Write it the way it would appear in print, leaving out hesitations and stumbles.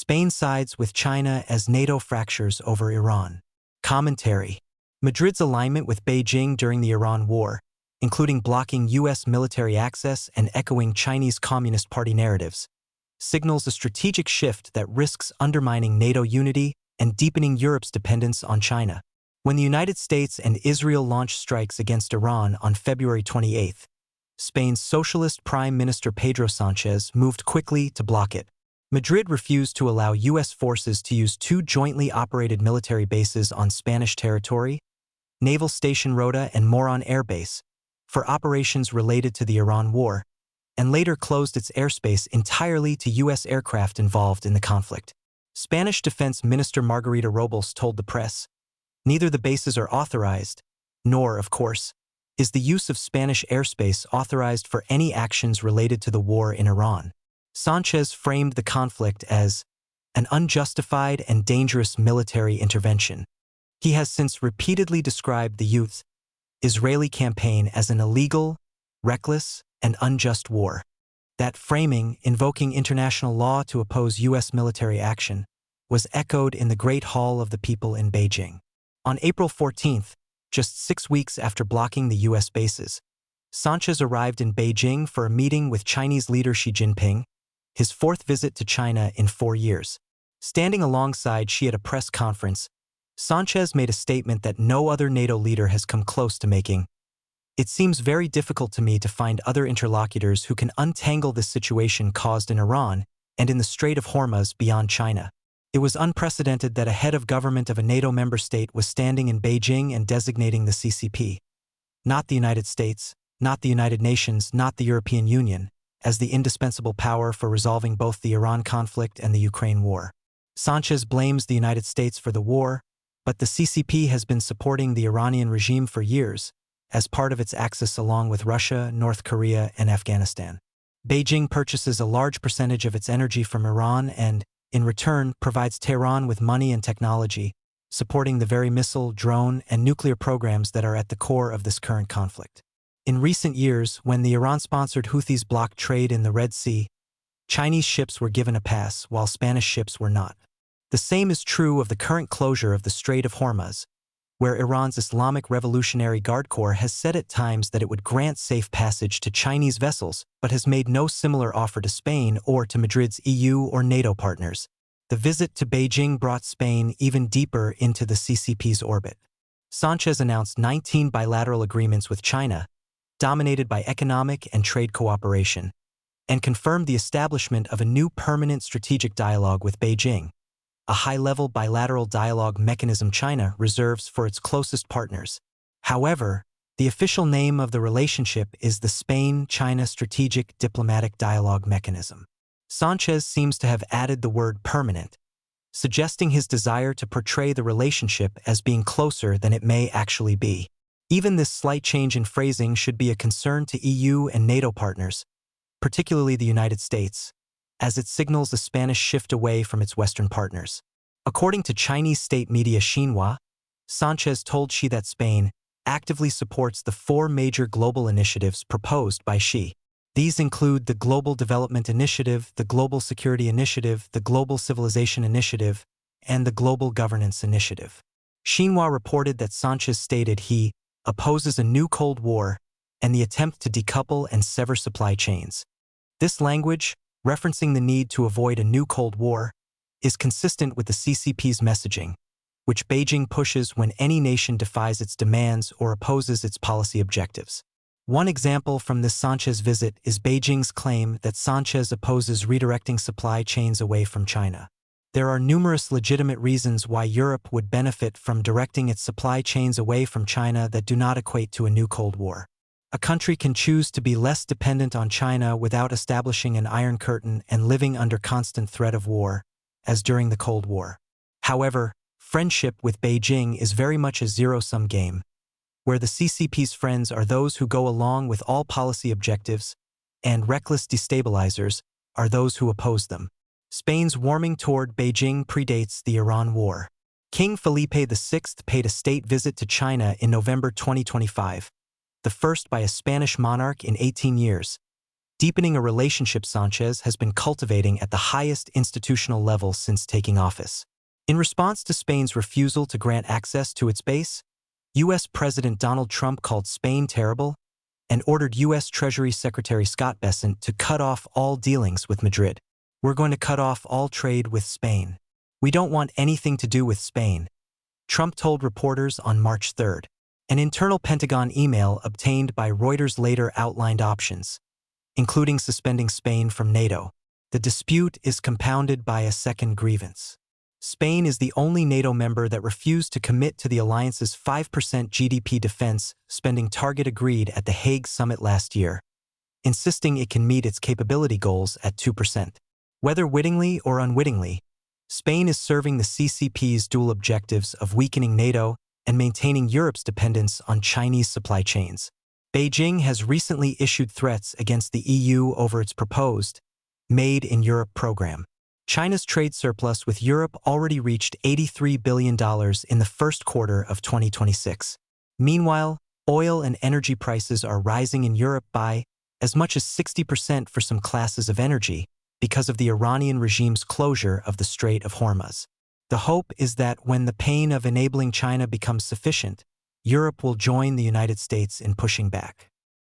Spain sides with China as NATO fractures over Iran. Commentary. Madrid's alignment with Beijing during the Iran war, including blocking U.S. military access and echoing Chinese Communist Party narratives, signals a strategic shift that risks undermining NATO unity and deepening Europe's dependence on China. When the United States and Israel launched strikes against Iran on February 28, Spain's socialist Prime Minister Pedro Sánchez moved quickly to block it. Madrid refused to allow U.S. forces to use two jointly operated military bases on Spanish territory, Naval Station Rota and Moron Air Base, for operations related to the Iran war, and later closed its airspace entirely to U.S. aircraft involved in the conflict. Spanish Defense Minister Margarita Robles told the press, "Neither the bases are authorized, nor, of course, is the use of Spanish airspace authorized for any actions related to the war in Iran." Sánchez framed the conflict as an unjustified and dangerous military intervention. He has since repeatedly described the youth Israeli campaign as an illegal, reckless, and unjust war. That framing, invoking international law to oppose U.S. military action, was echoed in the Great Hall of the People in Beijing. On April 14, just 6 weeks after blocking the U.S. bases, Sánchez arrived in Beijing for a meeting with Chinese leader Xi Jinping, his fourth visit to China in 4 years. Standing alongside Xi at a press conference, Sánchez made a statement that no other NATO leader has come close to making. "It seems very difficult to me to find other interlocutors who can untangle this situation caused in Iran and in the Strait of Hormuz beyond China. It was unprecedented that a head of government of a NATO member state was standing in Beijing and designating the CCP, not the United States, not the United Nations, not the European Union, as the indispensable power for resolving both the Iran conflict and the Ukraine war." Sánchez blames the United States for the war, but the CCP has been supporting the Iranian regime for years, as part of its axis along with Russia, North Korea, and Afghanistan. Beijing purchases a large percentage of its energy from Iran and, in return, provides Tehran with money and technology, supporting the very missile, drone, and nuclear programs that are at the core of this current conflict. In recent years, when the Iran-sponsored Houthis blocked trade in the Red Sea, Chinese ships were given a pass while Spanish ships were not. The same is true of the current closure of the Strait of Hormuz, where Iran's Islamic Revolutionary Guard Corps has said at times that it would grant safe passage to Chinese vessels but has made no similar offer to Spain or to Madrid's EU or NATO partners. The visit to Beijing brought Spain even deeper into the CCP's orbit. Sánchez announced 19 bilateral agreements with China, dominated by economic and trade cooperation, and confirmed the establishment of a new permanent strategic dialogue with Beijing, a high-level bilateral dialogue mechanism China reserves for its closest partners. However, the official name of the relationship is the Spain-China Strategic Diplomatic Dialogue Mechanism. Sánchez seems to have added the word permanent, suggesting his desire to portray the relationship as being closer than it may actually be. Even this slight change in phrasing should be a concern to EU and NATO partners, particularly the United States, as it signals a Spanish shift away from its Western partners. According to Chinese state media Xinhua, Sánchez told Xi that Spain actively supports the 4 major global initiatives proposed by Xi. These include the Global Development Initiative, the Global Security Initiative, the Global Civilization Initiative, and the Global Governance Initiative. Xinhua reported that Sánchez stated he opposes a new Cold War and the attempt to decouple and sever supply chains. This language, referencing the need to avoid a new Cold War, is consistent with the CCP's messaging, which Beijing pushes when any nation defies its demands or opposes its policy objectives. One example from this Sánchez visit is Beijing's claim that Sánchez opposes redirecting supply chains away from China. There are numerous legitimate reasons why Europe would benefit from directing its supply chains away from China that do not equate to a new Cold War. A country can choose to be less dependent on China without establishing an Iron Curtain and living under constant threat of war, as during the Cold War. However, friendship with Beijing is very much a zero-sum game, where the CCP's friends are those who go along with all policy objectives, and reckless destabilizers are those who oppose them. Spain's warming toward Beijing predates the Iran war. King Felipe VI paid a state visit to China in November 2025, the first by a Spanish monarch in 18 years, deepening a relationship Sanchez has been cultivating at the highest institutional level since taking office. In response to Spain's refusal to grant access to its base, U.S. President Donald Trump called Spain terrible and ordered U.S. Treasury Secretary Scott Bessent to cut off all dealings with Madrid. "We're going to cut off all trade with Spain. We don't want anything to do with Spain," Trump told reporters on March 3rd. An internal Pentagon email obtained by Reuters later outlined options, including suspending Spain from NATO. The dispute is compounded by a second grievance. Spain is the only NATO member that refused to commit to the alliance's 5% GDP defense spending target agreed at the Hague summit last year, insisting it can meet its capability goals at 2%. Whether wittingly or unwittingly, Spain is serving the CCP's dual objectives of weakening NATO and maintaining Europe's dependence on Chinese supply chains. Beijing has recently issued threats against the EU over its proposed Made in Europe program. China's trade surplus with Europe already reached $83 billion in the first quarter of 2026. Meanwhile, oil and energy prices are rising in Europe by as much as 60% for some classes of energy because of the Iranian regime's closure of the Strait of Hormuz. The hope is that when the pain of enabling China becomes sufficient, Europe will join the United States in pushing back.